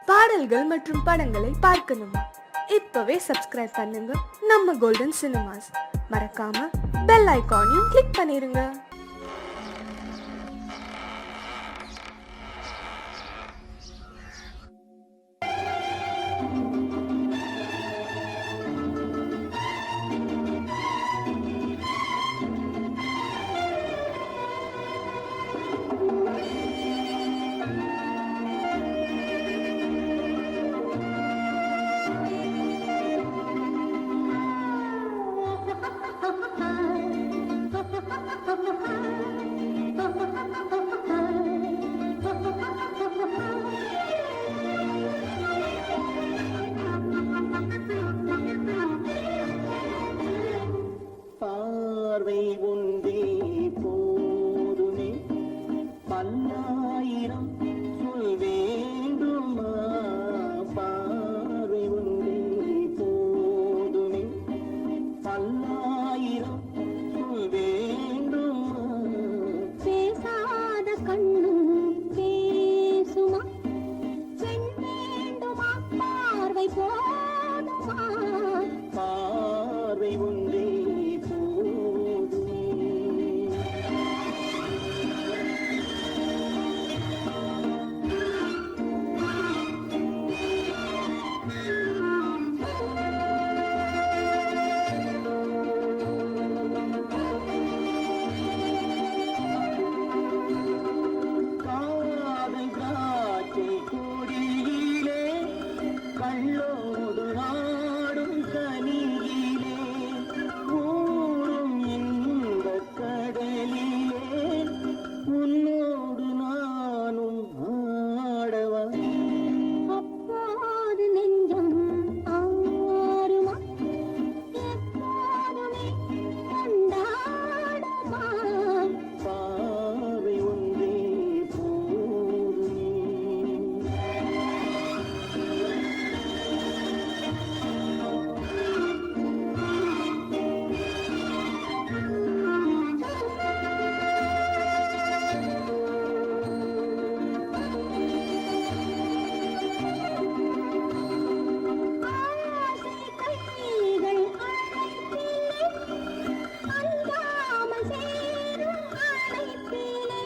பாடல்கள் மற்றும் படங்களை பார்க்கணுமா? இப்பவே சப்ஸ்கிரைப் பண்ணுங்க நம்ம கோல்டன் சினிமாஸ். மறக்காம பெல் ஐகானையும் கிளிக் பண்ணிருங்க. பார்வை ஒன்றே போதுமே, பல்லாயிரம் சொல் வேண்டுமா? பார்வை ஒன்றே போதுமே, பல்லாயிரம் சொல் வேண்டுமா? பேசாத கண்ணும் பேசுமா? பெண் வேண்டுமா? பார்வை போதுமா? பார்வை ஒன்றே கள்ளோடு நாடும் கனியிலே, ஊரும் இந்த கடலிலே, உன்னோடு நானும் ஆடவா? அப்போது நெஞ்சம் ஆறுமா? எப்போதுமே கொண்டாடுமா? பார்வை ஒன்றே போதுமே. ஆசை கைகள் அழைப்பிலே, அஞ்சாமல் சேரும் அழைப்பிலே,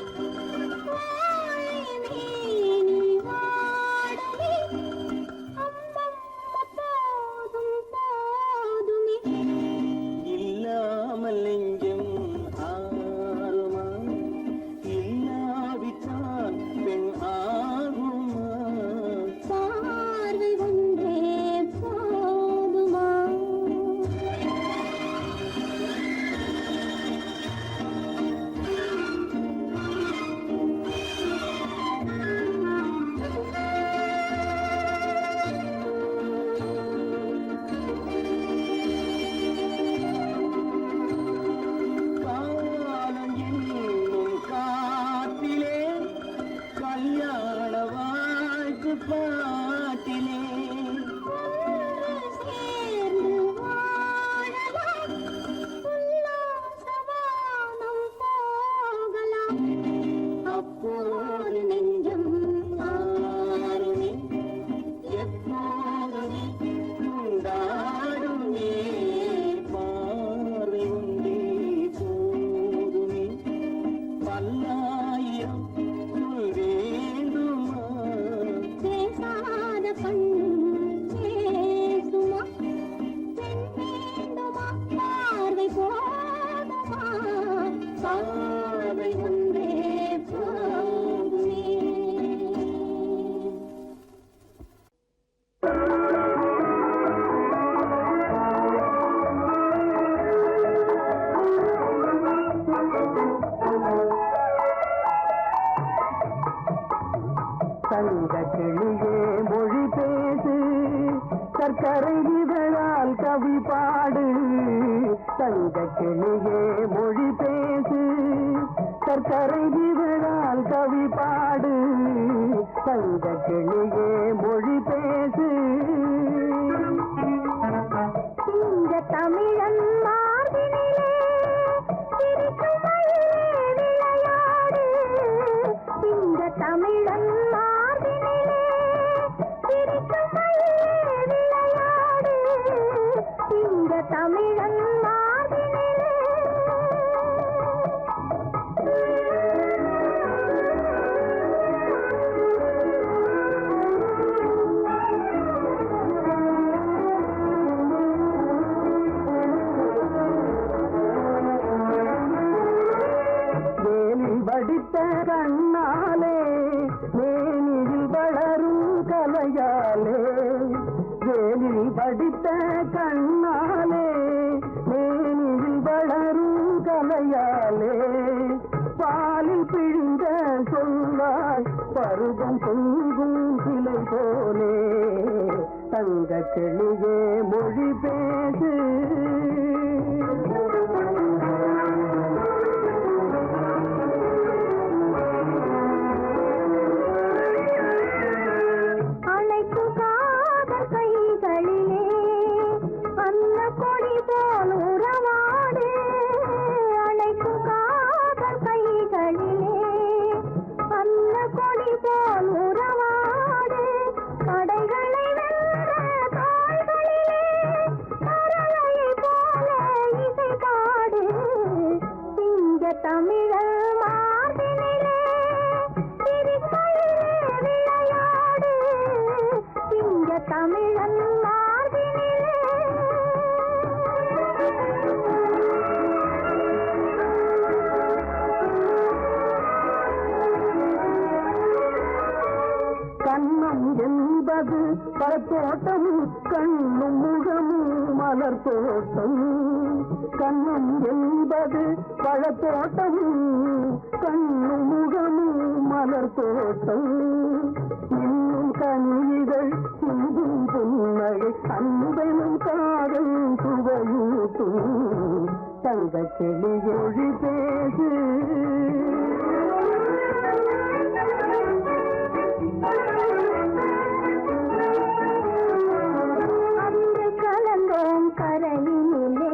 வாழை மேனி வாடுமே, அம்மம்மா போதும் போதுமே. இல்லாமல் நெஞ்சம் ஆறுமா? இல்லாவிட்டால் பெண் ஆகுமா? பார்வை ஒன்றே போதுமா? காலம் என்னும் காட்டிலே, கல்யாண வாழ்த்து பாட்டிலே, ஒன்று சேர்ந்து வாழலாம், உல்லாசவானம் போகலாம். அப்போது நெஞ்சம் ஆறுமே, எப்போதுமே கொண்டாடுமே. பார்வை ஒன்றே போதுமே, பல்லாயிரம் சொல் வேண்டுமா? பேசாத கண்ணும் பேசுமா? பெண் வேண்டுமா? பார்வை போதுமா? பார்வை ஒன்றே போதுமே. தங்க கிளியே மொழி பேசு, சர்க்கரை இதழால் கவி பாடு. தங்க கிளியே மொழி பேசு, சர்க்கரை இதழால் கவி பாடு. தங்க கிளியே மொழி பேசு. இந்த தமிழன் மார்பினிலே சிரிக்கும் மயிலே விளையாடு. இந்த தமிழன் மார்பினிலே கலையாலே வேலில் படித்த கண்ணாலே மேனியில் வளரும் கலையாலே பாலில் பிழிந்த சொல்லாய் பருவம் பொங்கும் சிலை போலே தங்க கிளியே மொழி பேசு அணைக்கும் காதல் கைகளிலே அன்ன கொடி போல் உறவாடு அணைக்கும் காதல் கைகளிலே அன்ன கொடி போல் உறவாடு படைகளை வென்ற தாய்களிலே பறவையை போல இசை பாடு சிங்க தமிழர் மார்பினிலே சிரிக்கையிலே விளையாடு சிங்க தமிழன் மார்பினிலே கண்ணம் என்பது பழத்தோட்டம் கண்ணும் முகமும் மலர் தோட்டம் கண்ணம் என்பது பழத்தோட்டம் கண்ணும் முகமும் மலர் தோட்டம் இன்னும் கனிகள் சிந்தும் புன்னகை அன்பெனும் காதல் சுவையூட்டும் தங்க கிளியொழி பேசு அன்று கலந்தோம் கரையினிலே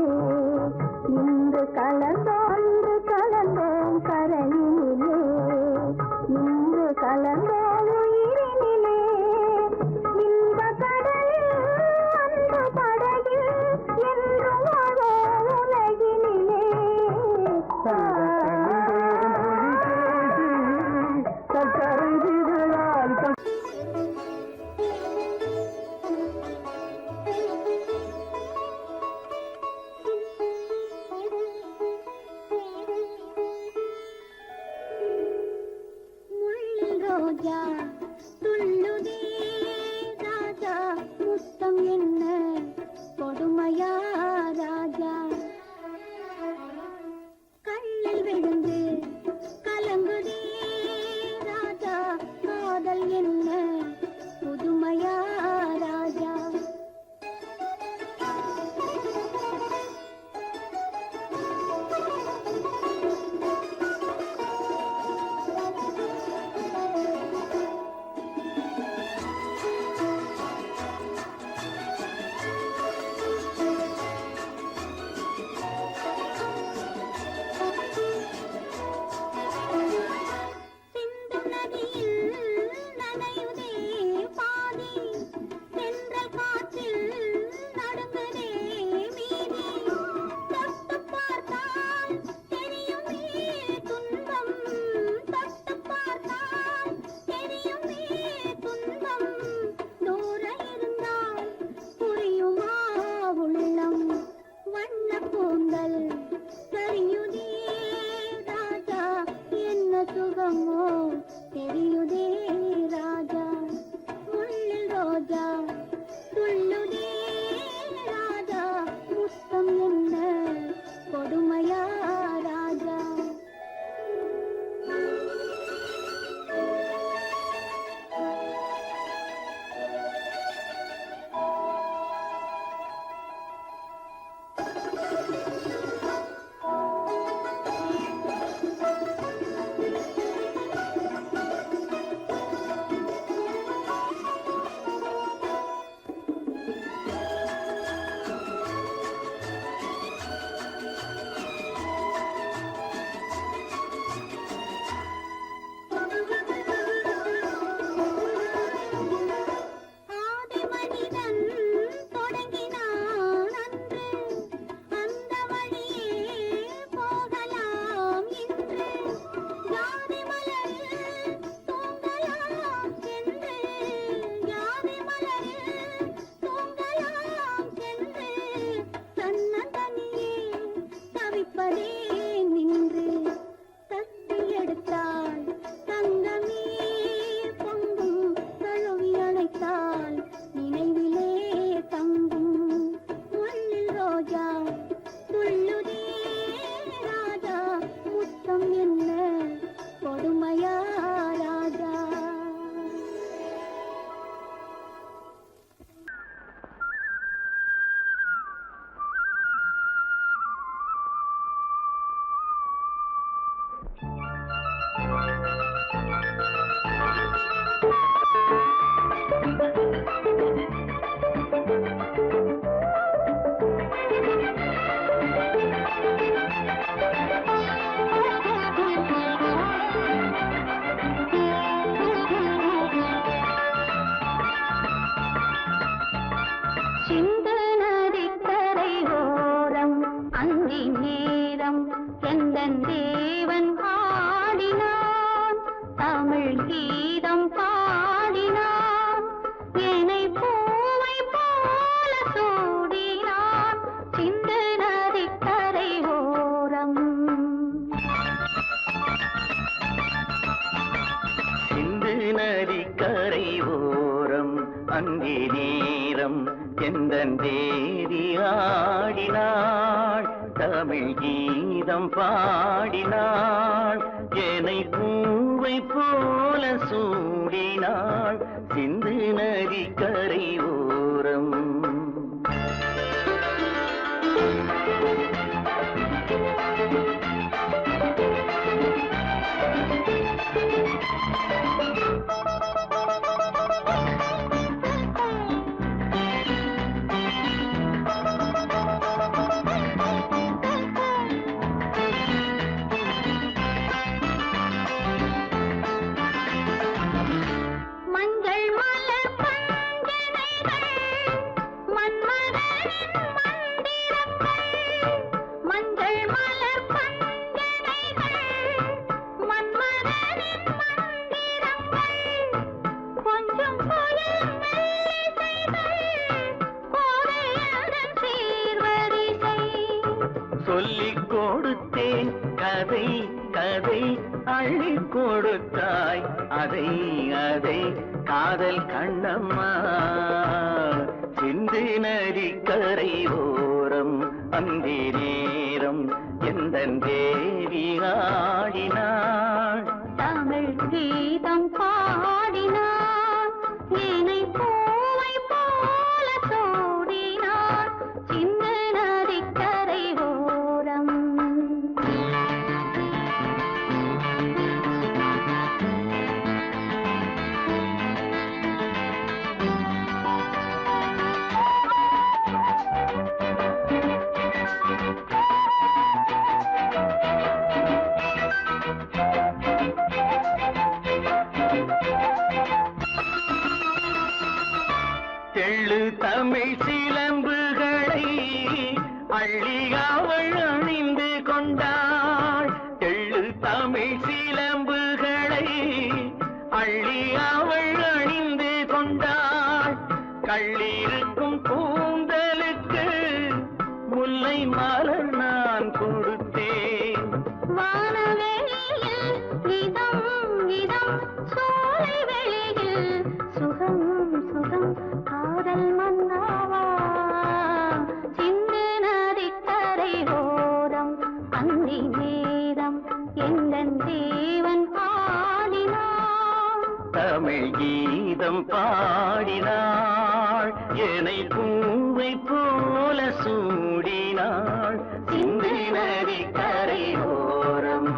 இன்று கலந்தோம் கரையினிலே இன்று கலந்தோம் உயிரினிலே இந்த கடலில் அந்த படகில் என்றும் அதோ உலகினிலே அந்தி நேரம் எந்தன் தேவி ஆடினாள் தமிழ் கீதம் பாடினாள் என்னை பூவை போல சூடினாள் சிந்து நதி கரை ஓரம் சொல்லிக் கொடுத்தேன் கதை கதை அள்ளி கொடுத்தாய் அதை அதை காதல் கண்ணம்மா சிந்து நதி கரை ஓரம் அந்தி நேரம் எந்தன் தேவி ஆடினாள் தமிழ் கீதம் பாடினார் என்னை பூவை போல சூடினார் சின்ன நதிக்கரை ஓரம் தெள்ளு தமிழ் சிலம்புகளை அள்ளி அவள் அணிந்து கொண்டாள் தெள்ளு தமிழ் சிலம்புகளை அள்ளி அவள் அணிந்து கொண்டாள் கள்ளிருக்கும் கூந்தலுக்கு முல்லை மலர் நான் கொடுத்தேன் வானவெளியில் இதம் இதம் சோலை வெளியில் சுகம் சுகம் காதல் மன்னாவா சிந்து நதிக்கரை ஓரம் அந்தி நேரம் எந்தன் தேவன் பாடினான் தமிழ் கீதம் பாடினாள் என்னை பூவை போல சூடினாள் சிந்து நதி கரை ஓரம்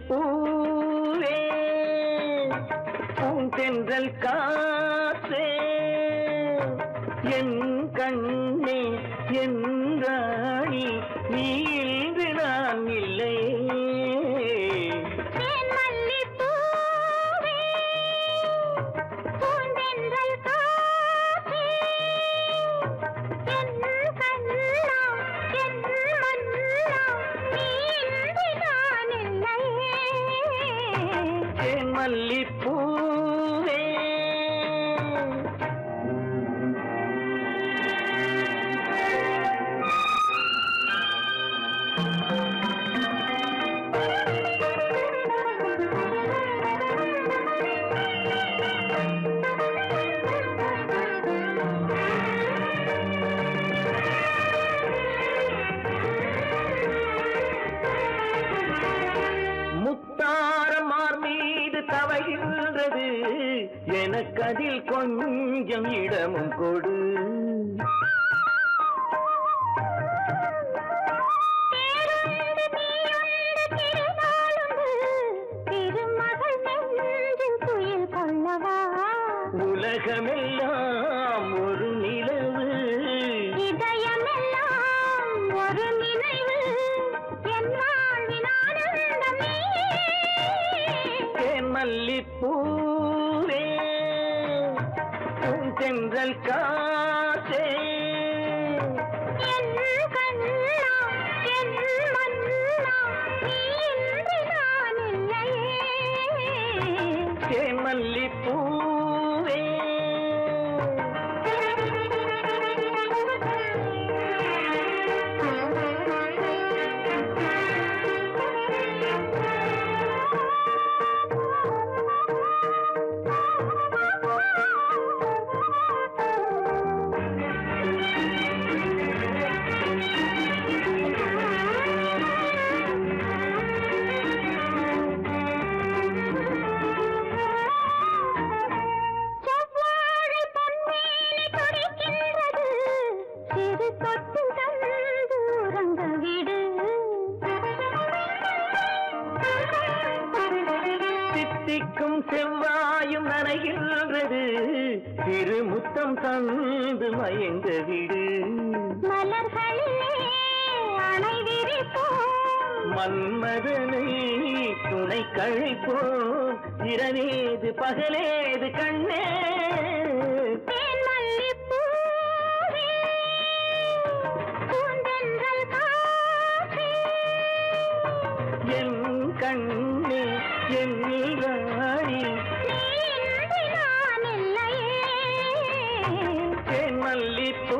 மல்லிப்பூவே பூந்தென்றல் காற்றே என் கண்ணே என் ராணி நீ இன்று நான் இல்லை மல்லிப்பூவே தவழ்கின்றது எனக்கு அதில் கொஞ்சம் இடமும் கொடு உலகமெல்லாம் ஒரு நிலவு இதயமெல்லாம் ஒரு நினைவு என் வாழ்வின் ஆனந்தமே மல்லிப்பூவே பூந்தென்றல் காற்றே என் கண்ணா என் மன்னா நீ இன்றி நான் இல்லையே மல்லிப்பூவே செவ்வாழை பொன்மேனி துடிக்கின்றது சிறு தொட்டு தந்து உறங்க விடு தித்திக்கும் செவ்வாயும் நனைகின்றது திருமுத்தம் தந்து மயங்க விடு மலர்களிலே அணை விரிப்போம் மன்மதனை துணை கழிப்போம் இரவேது பகலேது கண்ணே தேன் மல்லிப்பூவே பூந்தென்றல் காற்றே என் கண்ணே என் ராணி நீ இன்றி நான் இல்லையே தேன் மல்லிப்பூ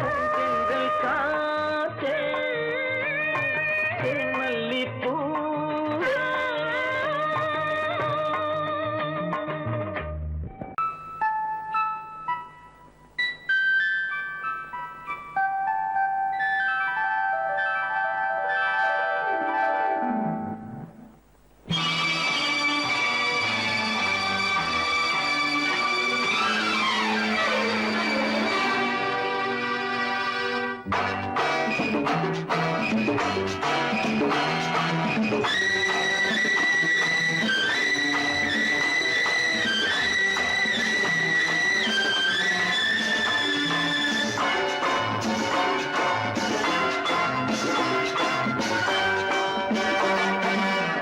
செங்கல் காற்றே தேன் மல்லிப்பூ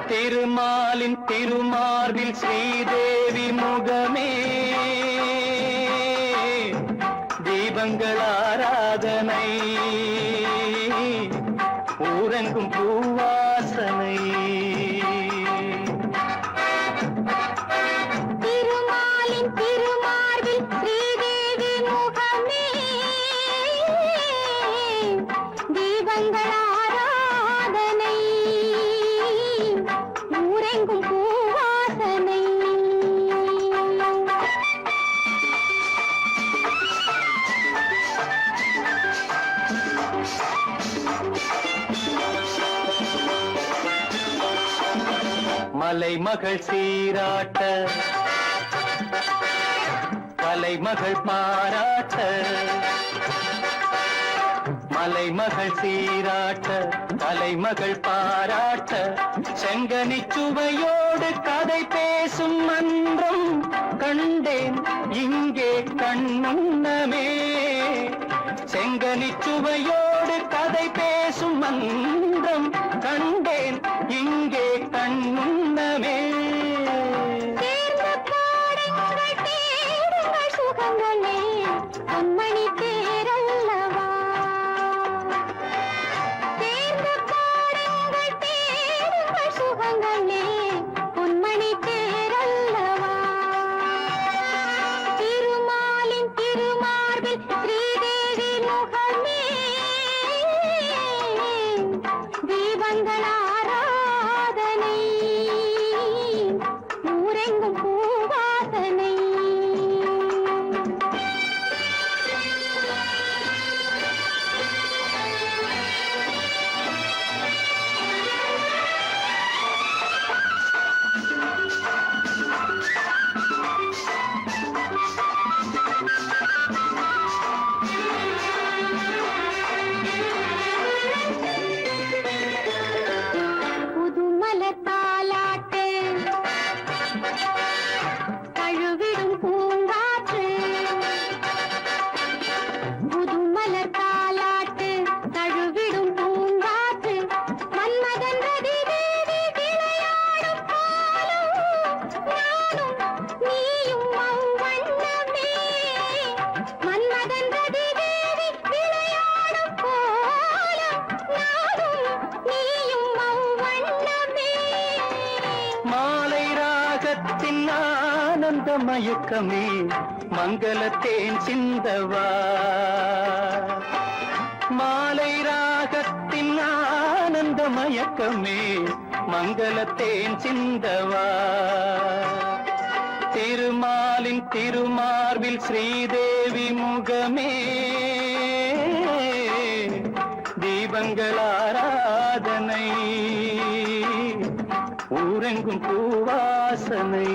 திருமாலின் திருமார்பில் ஸ்ரீதேவி முகமே தீபங்கள் ஆராதனை ஊரெங்கும் பூவாசனை திருமாலின் திருமார்பில் ஸ்ரீதேவி முகமே தீபங்கள் ஆராதனை ஊரெங்கும் பூவாசனை மலைமகள் சீராட்ட கலைமகள் பாராட்ட மலைமகள் சீராட்ட கலைமகள் பாராட்ட செங்கனி சுவையோடு கதை பேசும் மன்றம் கண்டேன் இங்கே கண்முன்னமே செங்கனி சுவையோடு கதை பேசும் மன்றம் கண்டேன் இங்கே கண்முன்னமே தேர்ந்த பாடுங்கள் தேடுங்கள் சுகங்களே பொன்மணி தேரல்லவா தேர்ந்த பாடுங்கள் தேடுங்கள் சுகங்களே பொன்மணி தேரல்லவா திருமாலின் திருமார்பில் ஸ்ரீதேவி முகமே ராகத்தின் ஆனந்த மயக்கமே மங்களத்தேன் சிந்தவா மாலை ராகத்தின் ஆனந்த மயக்கமே மங்களத்தேன் சிந்தவா திருமாலின் திருமார்பில் ஸ்ரீதேவி முகமே தீபங்கள் ஆராதனை ஊரெங்கும் பூவாசனை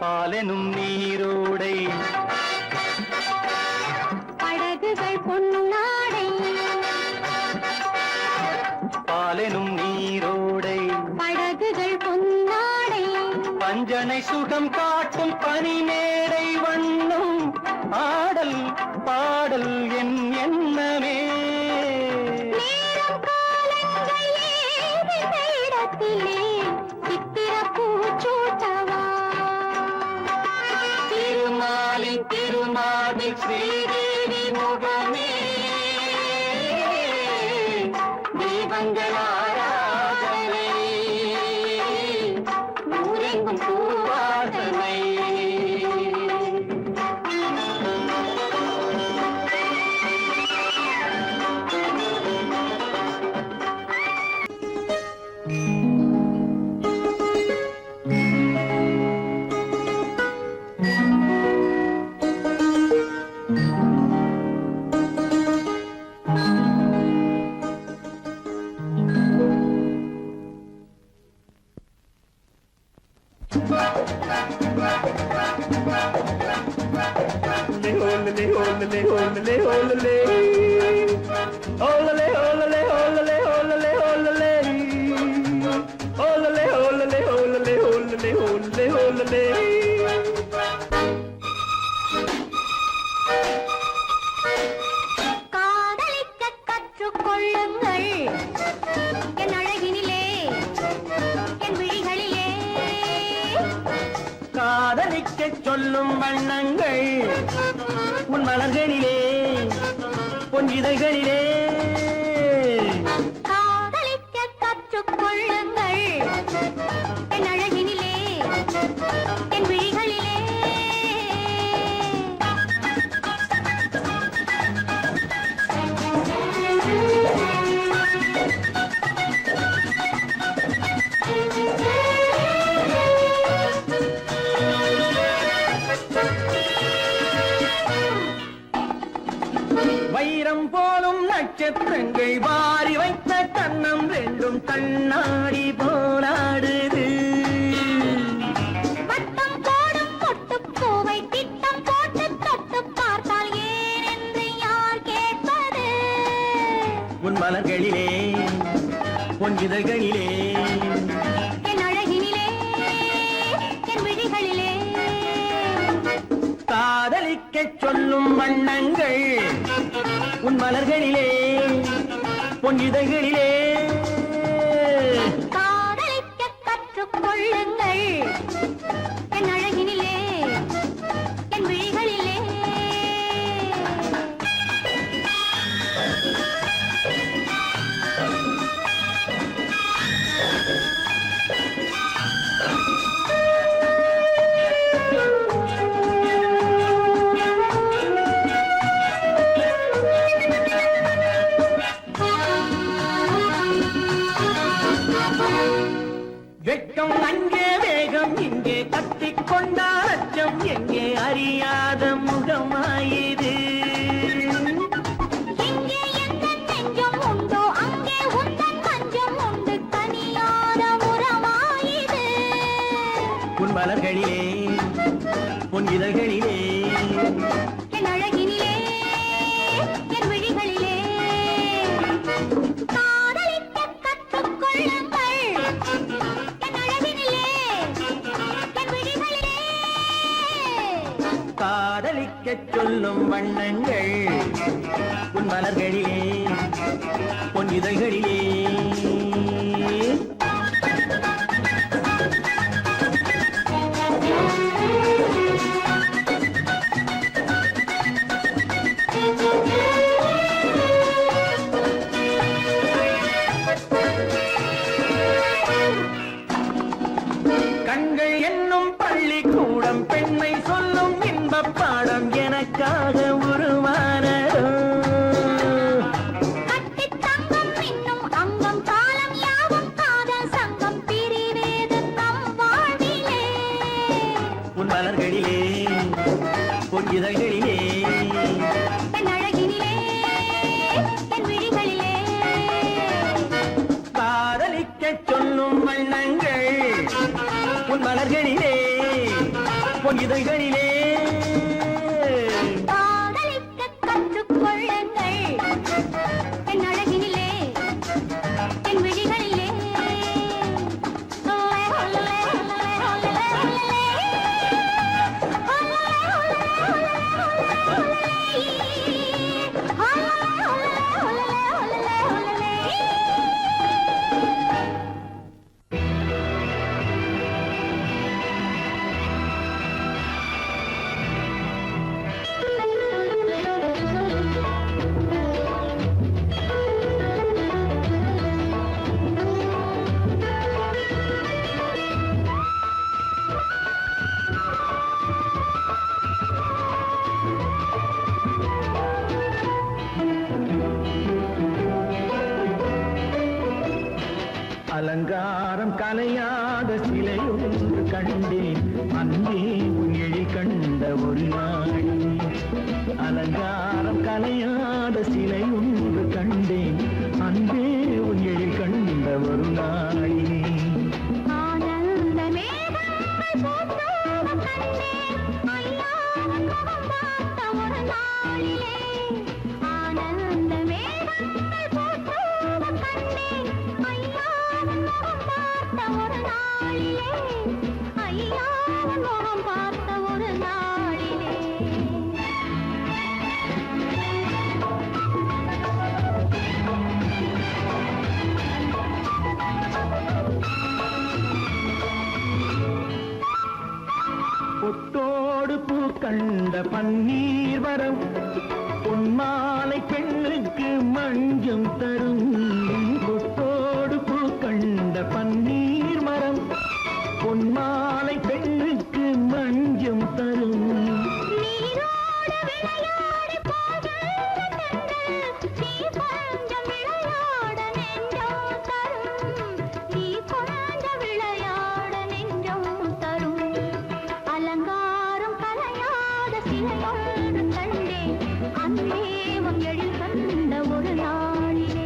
பாலெனும் நீரோடை படகுகள் பொன்னாடை பாலெனும் நீரோடை படகுகள் பொன்னாடை பஞ்சனை சுகம் காட்டும் பனிமேடை வண்ணம் ஆடல் பாடல் என் எண்ணமே நேரம் காலங்கள் ஏது இடத்திலே சித்திர பூச்சூட்டவா திருமாலின் திருமாலில் ஸ்ரீதேவி முகமே தீபங்கள் ஆராதனை ஊரெங்கும் பூவாசனை காதலிக்க கற்றுக்கொள்ளுங்கள் என் அழகினிலே என் விழிகளிலே காதலிக்க சொல்லும் வண்ணங்கள் உன் மலர்களிலே பொன் இதழ்களிலே காதலிக்க கற்றுக்கொள்ளுங்கள் என் அழகினிலே என் விழிகளிலே வைரம் போலும் நட்சத்திரங்கள் வாரி வைத்த கண்ணம் ரெண்டும் கண்ணாடி போராடுது வட்டம் போடும் பொட்டுப்பூவை திட்டம் போட்டு தொட்டு பார்த்தால் ஏன் என்று யார் கேட்பது உன் மலர்களிலே பொன் இதழ்களிலே என் அழகினிலே என் விழிகளிலே காதலிக்க சொல்லும் வண்ணங்கள் உன் மலர்களிலே பொன் இதழ்களிலே காதலிக்க கற்றுக்கொள்ளுங்கள் என் அழகினிலே என் விழிகளிலே வெட்கம் அங்கே வேகம் இங்கே கத்திக்கொண்டார் அச்சம் எங்கே அறியாத முகமாயிது எங்கே எந்தன் நெஞ்சம் உண்டோ அங்கே உந்தன் மஞ்சம் உண்டு தனியாத உறவாயிது உன் மலர்களிலே உன் இதழ்களிலே என் அழகினிலே என் விழிகளிலே காதலிக்க கற்றுக்கொள்ளுங்கள் என் அழகினிலே என் விழிகளிலே காதலிக்கச் சொல்லும் வண்ணங்கள் உன் மலர்களிலே பொன் இதழ்களிலே கண்கள் என்னும் பள்ளிக்கூடம் பெண்மை சொல்லும் இன்பப் பாடம் எனக்காக உருவானதோ கட்டித் தங்கம் மின்னும் அங்கம் காலம் யாவும் காதல் சங்கம் பிரிவேது நம் வாழ்விலே உன் மலர்களிலே பொன் இதழ்களிலே என் அழகினிலே என் விழிகளிலே காதலிக்கச் சொல்லும் வண்ணங்கள் உன் மலர்களிலே பொன் இதழ்களிலே காதலிக்கக் கற்றுக்கொள்ளுங்கள் என் அழகினிலே என் விழிகளிலே ஒல்லே, ஒல்லே, ஒல்லே, ஒல்லே, ஒல்லே. ஒல்லே, ஒல்லே, ஒல்லே, ஒல்லே, ஒல்லே. ஒல்லே, ஒல்லே, ஒல்லே, அலங்காரம் கலையாத சிலையொன்று கண்டேன் அன்பே உன் எழில் கண்ட ஒரு நாள் அலங்காரம் கலையாத சிலையொன்று கண்டேன் அன்பே உன் எழில் கண்ட ஒரு நாளினே ஆனந்த மேகங்கள் பூத்தோட கண்டேன் ஐயா உன் முகம் பார்த்த ஒரு நாளிலே ஆனந்த மேகங்கள் பூத்தோட கண்டேன் ஐயா உன் முகம் பார்த்த ஒரு நாளிலே ஐயா உன் முகம் பார்த்த ஒரு நாளிலே பொட்டோடு பூ கண்ட பன்னீர் வரம் பொன்மாலை பெண்ணுக்கு மஞ்சம் தரும் பொட்டோடு பூ கண்ட பன்னீர் மரம் பொன்மாலை பெண்ணுக்கு மஞ்சம் தரும் நீரோடு விளையாடி போகின்ற தென்றல் நீ கொஞ்சம் விளையாட நெஞ்சம் தரும் நீ கொஞ்சம் விளையாட நெஞ்சம் தரும் அலங்காரம் கலையாத சிலையொன்று கண்டேன் அன்பே உன் எழில் கண்ட ஒரு நாளிலே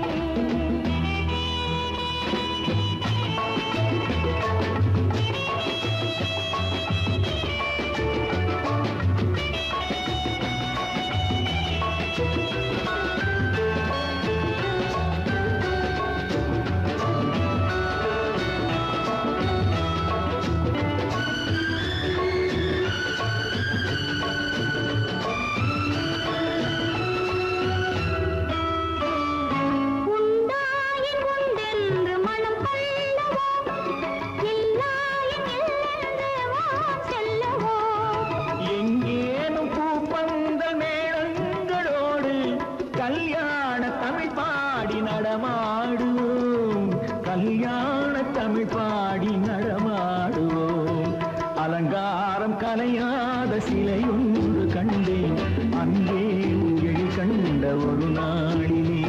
உண்டாயின் உண்டென்று மனம் கொள்ளவோ இல்லாயின் இல்லென்று வான் செல்லவோ எங்கேனும் பூப்பந்தல் மேளங்களோடு கல்யாண தமிழ் பாடி நடமாடுவோம் கல்யாண தமிழ் பாடி நடமாடுவோம் அலங்காரம் கலையாத சிலையொன்று கண்டேன் அங்கே உன் எழில் கண்ட ஒரு நாளிலே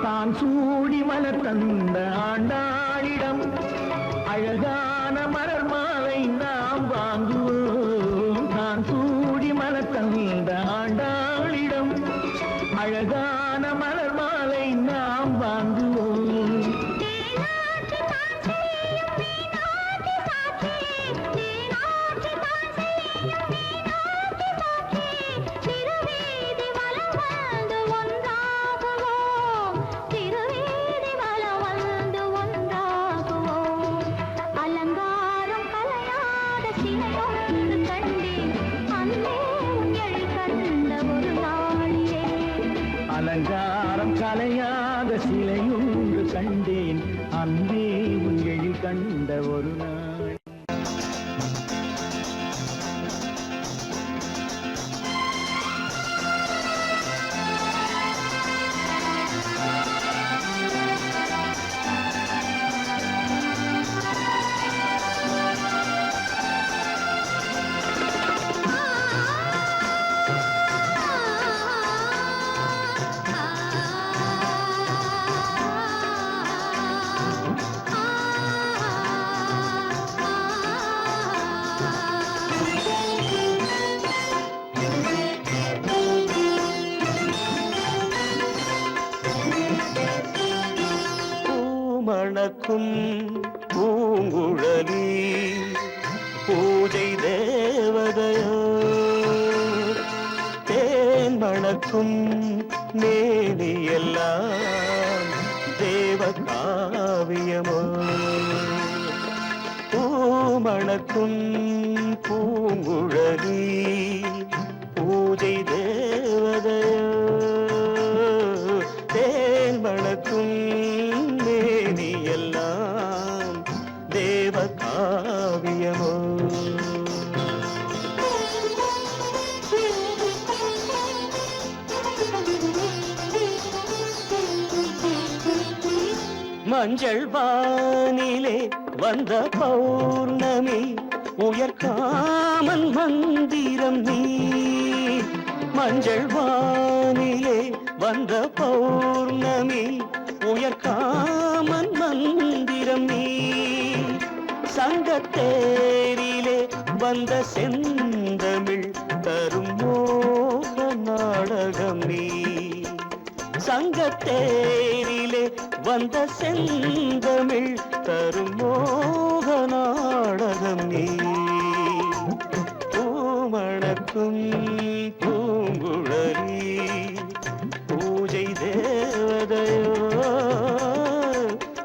தான் சூடி மலர் தந்த ஆண்டாளிடம் அழகான மலர் மாலை நாம் வாங்குவோம் தான் சூடி மலர் தந்த ஆண்டாளிடம் அழகான மலர் மாலை நாம் மணக்கும் பூங்குழலி பூஜை தேவதையோ தேன் மணக்கும் மேனியெல்லாம் தேவ காவியமோ பூமணக்கும் பூங்குழலி பூஜை தேவதையோ தேன் மணக்கும் மேனியெல்லாம் தேவ காவியமோ மஞ்சள் வானிலே வந்த பௌர்ணமி உயர்காமன் மந்திரம் நீ மஞ்சள் வானிலே வந்த பௌர்ணமி உயர்காமன் மந்திரம் நீ சங்கத்தேரிலே வந்த செந்தமிழ் தரும் மோக நாடகம் நீ சங்கத்தேரிலே வந்த செந்தமிழ் தரும் மோக நாடகம் நீ பூமணக்கும் பூங்குழலி பூஜை தேவதையோ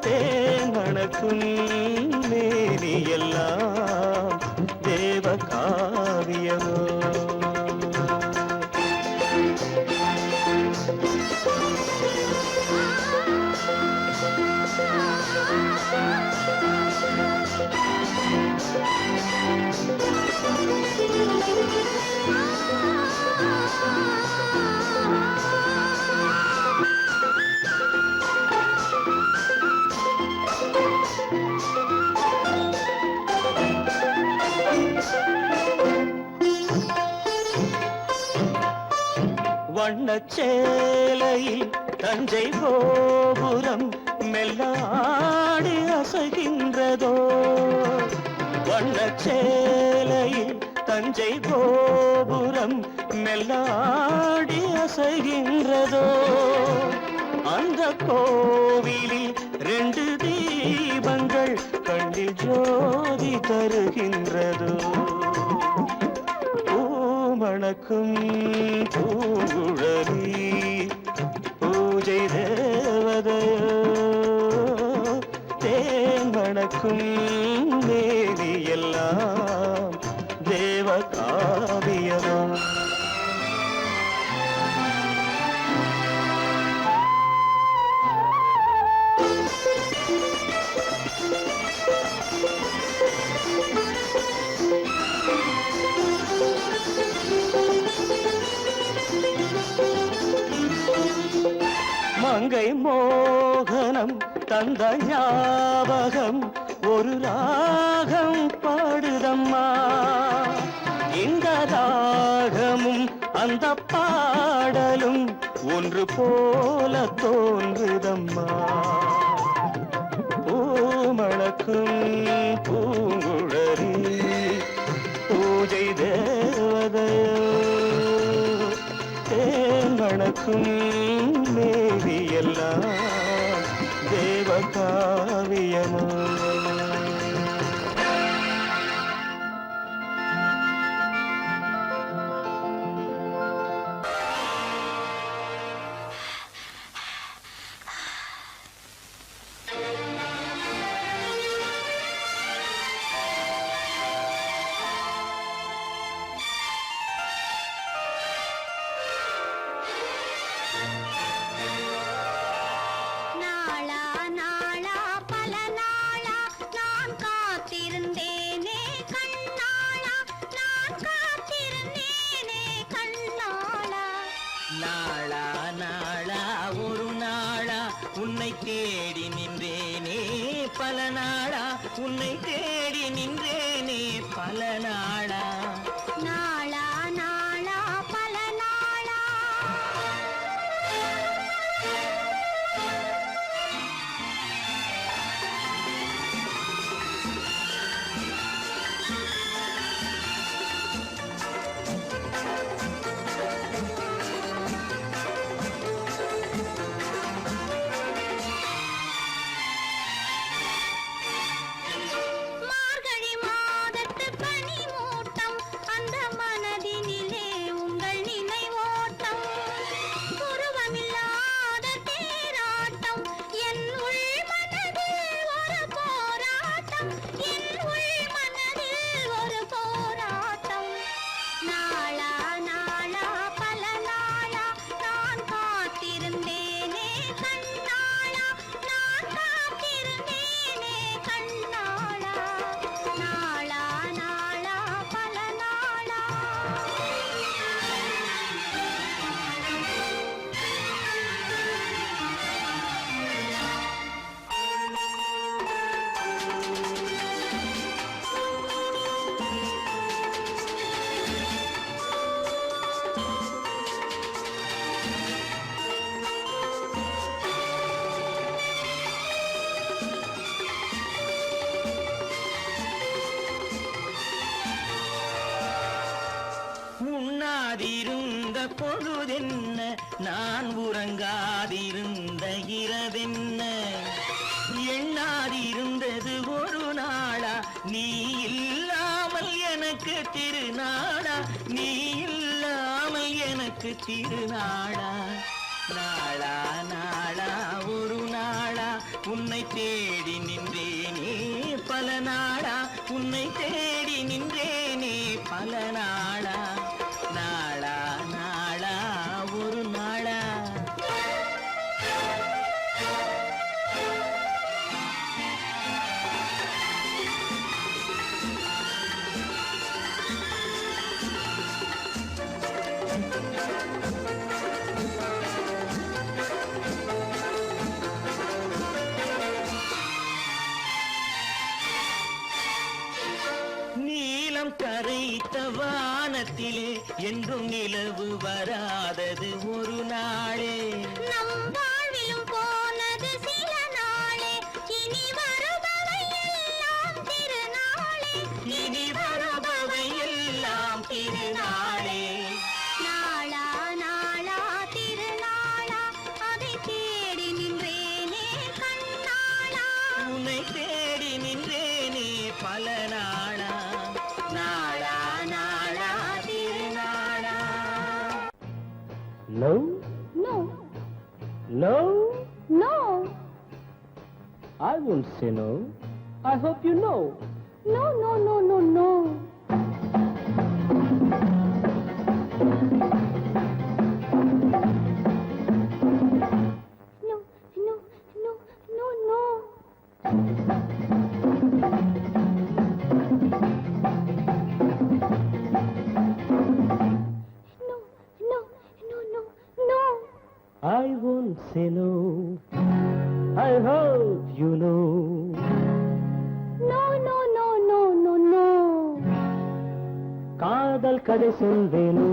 தேன் மணக்கும் மேனியெல்லாம் தேவ காவியமோ வண்ணச்சேலையில் தஞ்சை கோபுரம் மெல்லாடி அசைகின்றதோ வண்ணச்சேலையில் தஞ்சை கோபுரம் மெல்லாடி அசைகின்றதோ அந்த கோவிலில் 2 தீபங்கள் கண்ணில் ஜோதி தருகின்றதோ மணக்கும் பூங்குழலி பூஜை தேவதையோ தேன் மணக்கும் மேனியெல்லாம் தேவ காவியமோ மங்கை மோகனம் தந்த ஞாபகம் ஒரு ராகம் பாடுதம்மா இந்த ராகமும் அந்த பாடலும் ஒன்று போல தோன்றுதம்மா பூமணக்கும் பூங்குழலி பூஜை தேவதையோ தேன் மணக்கும் மேவியெல்லாம் தேவ காவியமோ உன்னை தேடி நின்றேனே பல நாளா உன்னை தேடி நின்றேனே பல நாளா நாளா நாளா பல நாளா பொழுதென்ன நான் உறங்காதிருந்த இரவென்ன எண்ணாதிருந்தது ஒரு நாளா நீ இல்லாமல் எனக்கு திருநாளா நீ இல்லாமல் எனக்கு திருநாளா நாளா நாளா ஒரு நாளா உன்னை தேடி நின்றேனே பல நாளா உன்னை தேடி நின்றேனே பல நாளா நாளா நாளா ஒரு நாளா நீலம் கரைத்த வானத்திலே என்றும் நிலவு வராதது ஒரு நாளே நம் வாழ்விலும் போனது சில நாளே இனி வருபவை எல்லாம் திருநாளே இனி வருபவை எல்லாம் திருநாளே நாளா நாளா திருநாளா அதை தேடி நின்றேனே கண்ணாளா உன்னை தேடி நின்றேனே பல நாளா நாளா நாளா திருநாளா No, No, no, no, I won't say no. I hope you know. no, no, no, no, no. No, no, no, no, no. No, no, no, no, no. I won't say no. I hope you know. No, no, no, no, no, no. காதல் கதை சொல்வேனோ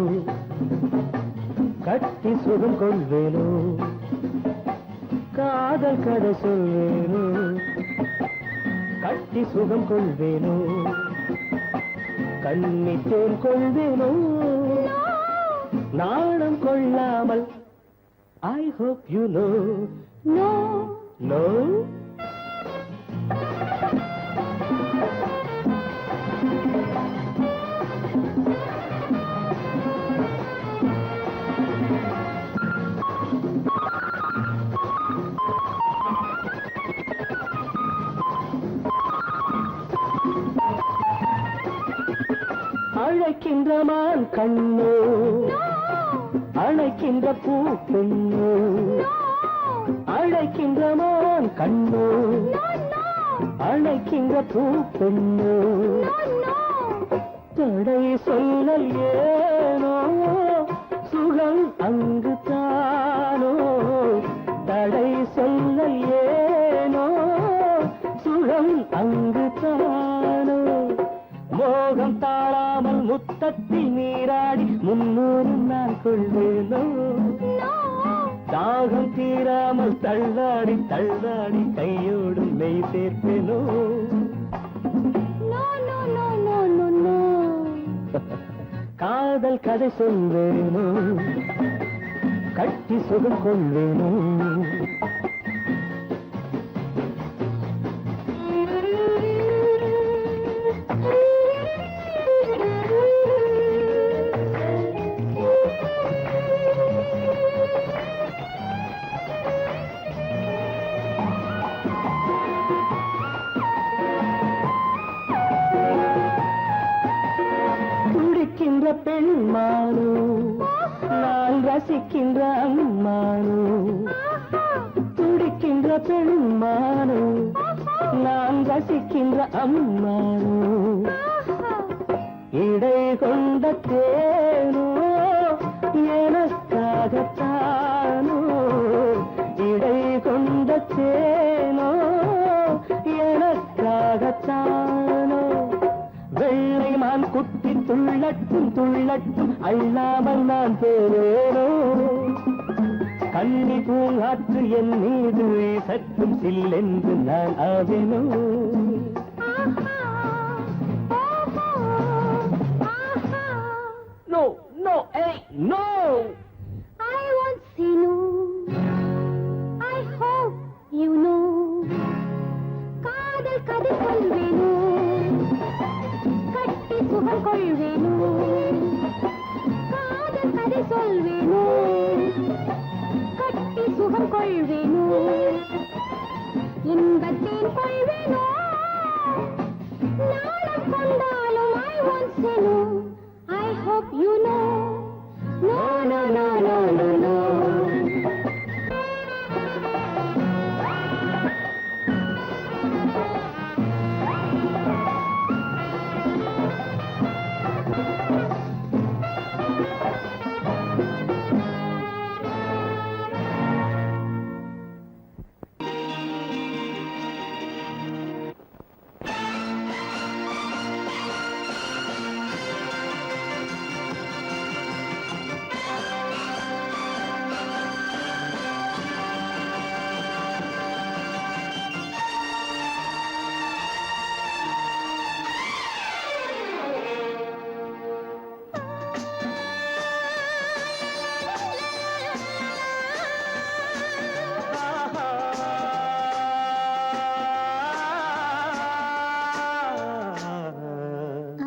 கட்டி சுகம் கொள்வேனோ காதல் கதை சொல்வேனோ கட்டி சுகம் கொள்வேனோ கண்ணித்தேன் கொள்வேனோ நாணம் கொள்ளாமல் I hope you know. No, No? அழைக்கின்ற மான் கண்ணோ அழைக்கின்ற பூ பெண்ணோ அழைக்கின்ற மான் கண்ணோ அழைக்கின்ற பூ பெண்ணோ தடை சொல்லல் ஏனோ சுகம் அங்கு தானோ தடை சொல்லல் ஏனோ சுகம் அங்கு தானோ மோகம் தாழாமல் முத்தத்தில் நீராடி முன்னூறு நான் கொள்வேனோ தாகம் தீராமல் தள்ளாடி தள்ளாடி கையோடு மெய் சேர்ப்பேனோ no, no, no, no, no, no. காதல் கதை சொல்வேனோ கட்டி சுகம் கொள்வேனோ துடிக்கின்ற பெண்மானோ நான் ரசிக்கின்ற அம்மானோ துடிக்கின்ற பெண்மானோ நான் ரசிக்கின்ற அம்மானோ இடை கொண்ட தேனோ எனக்காகத்தானோ இடை கொண்ட தேனோ எனக்காகத்தானோ வெள்ளை மான் குட்டி துள்ளட்டும் துள்ளட்டும் அள்ளாமல் நான் போவேனோ கண்ணி பூங்காற்று என் மீது சற்றும் சில்லென்று நான் ஆவேனோ No, No, hey, no! I won't say no. I hope you know. காதல் கதை சொல்வேனோ, கட்டி சுகம் கொள்வேனோ. காதல் கதை சொல்வேனோ, கட்டி சுகம் கொள்வேனோ. இன்பத்தேன் கொள்வேனோ, நாளம் கொண்டாலும் I won't say no. I hope you know. No, no, no, no, no, no.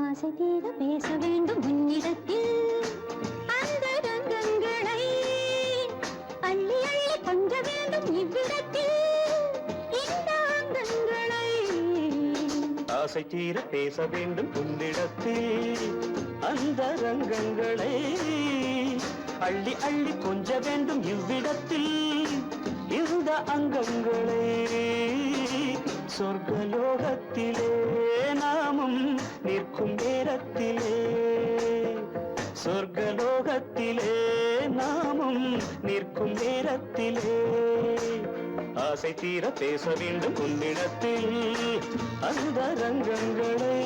ஆசை தீர பேச வேண்டும் உன்னிடத்தில் அந்த ரங்கங்களை அள்ளி அள்ளி கொஞ்ச வேண்டும் இவ்விடத்தில் இந்த அங்கங்களை. ஆசை தீர பேச வேண்டும் உன்னிடத்தில் அந்த ரங்கங்களை அள்ளி அள்ளி கொஞ்ச வேண்டும் இவ்விடத்தில் இந்த அங்கங்களை. சொர்க்கலோகத்திலே நாமும் நிற்கும் நேரத்திலே, சொர்க்கலோகத்திலே நாமும் நிற்கும் நேரத்திலே ஆசை தீர பேச வேண்டும் உன்னிடத்தில் அந்த ரங்கங்களை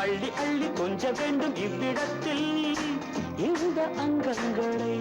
அள்ளி அள்ளி கொஞ்ச வேண்டும் இவ்விடத்தில் இந்த அங்கங்களை.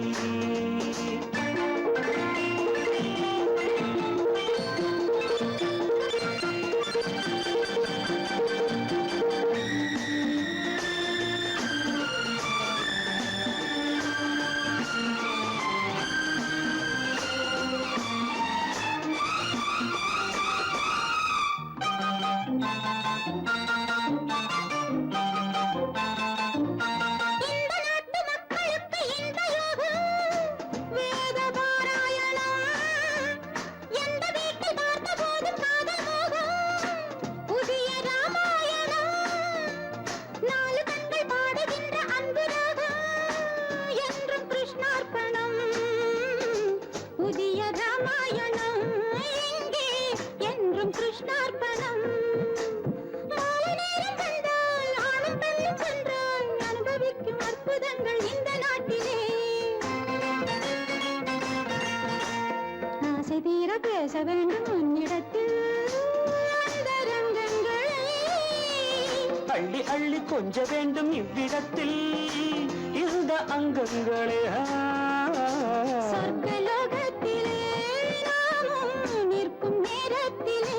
பேச வேண்டும் உன்னிடத்தில் அந்த ரங்கங்களை அள்ளி அள்ளி கொஞ்ச வேண்டும் இவ்விடத்தில் இந்த அங்கங்களே. சொர்க்கலோகத்திலே நாமும் நிற்கும் நேரத்திலே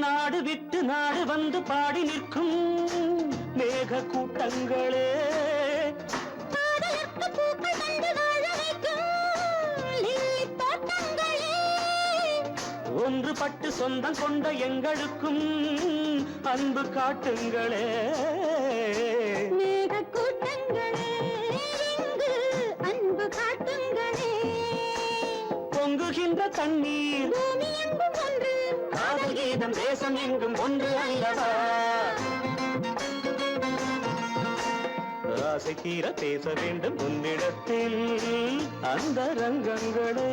நாடு விட்டு நாடு வந்து பாடி நிற்கும் மேக கூட்டங்களே, ஒன்றுபட்டு சொந்தம் கொண்ட எங்களுக்கும் அன்பு காட்டுங்களே. மேக கூட்டங்களே இங்கு அன்பு காட்டுங்களே. பொங்குகின்ற தண்ணீர் பூமி எங்கும் ஒன்று, காதல் கீதம் தேசம் எங்கும் ஒன்று அல்லவா. ஆசை தீர பேச வேண்டும் உன்னிடத்தில் அந்த ரங்கங்களே.